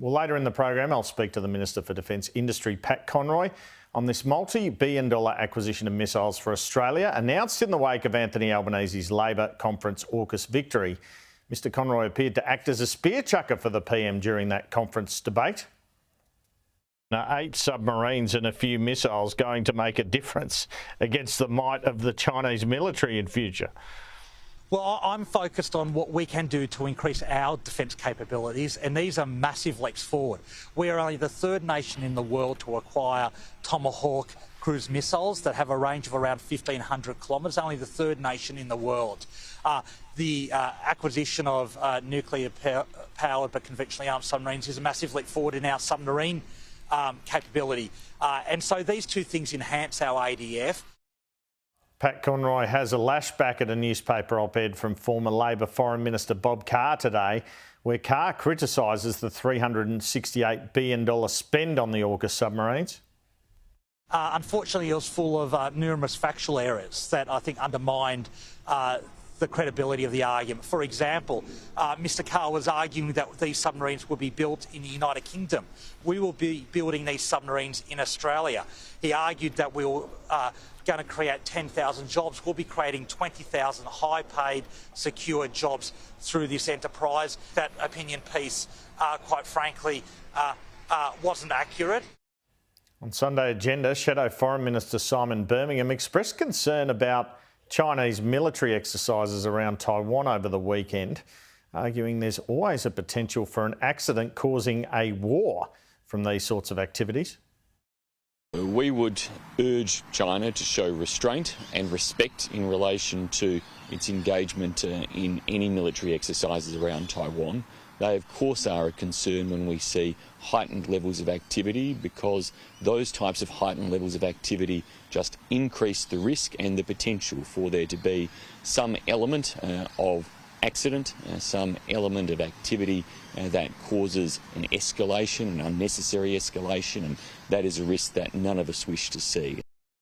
Well, later in the program, I'll speak to the Minister for Defence Industry, Pat Conroy, on this multi-billion-dollar acquisition of missiles for Australia, announced in the wake of Anthony Albanese's Labor conference AUKUS victory. Mr Conroy appeared to act as a spear chucker for the PM during that conference debate. Now, 8 submarines and a few missiles going to make a difference against the might of the Chinese military in future. Well, I'm focused on what we can do to increase our defence capabilities, and these are massive leaps forward. We are only the 3rd nation in the world to acquire Tomahawk cruise missiles that have a range of around 1,500 kilometres, only the 3rd nation in the world. The acquisition of nuclear-powered but conventionally armed submarines is a massive leap forward in our submarine capability. And so these two things enhance our ADF. Pat Conroy has a lashback at a newspaper op-ed from former Labor Foreign Minister Bob Carr today, where Carr criticises the $368 billion spend on the AUKUS submarines. Unfortunately, it was full of numerous factual errors that I think undermined the credibility of the argument. For example, Mr Carr was arguing that these submarines would be built in the United Kingdom. We will be building these submarines in Australia. He argued that we were going to create 10,000 jobs. We'll be creating 20,000 high-paid, secure jobs through this enterprise. That opinion piece, quite frankly, wasn't accurate. On Sunday Agenda, Shadow Foreign Minister Simon Birmingham expressed concern about Chinese military exercises around Taiwan over the weekend, arguing there's always a potential for an accident causing a war from these sorts of activities. We would urge China to show restraint and respect in relation to its engagement in any military exercises around Taiwan. They, of course, are a concern when we see heightened levels of activity, because those types of heightened levels of activity just increase the risk and the potential for there to be some element of accident, some element of activity that causes an escalation, an unnecessary escalation, and that is a risk that none of us wish to see.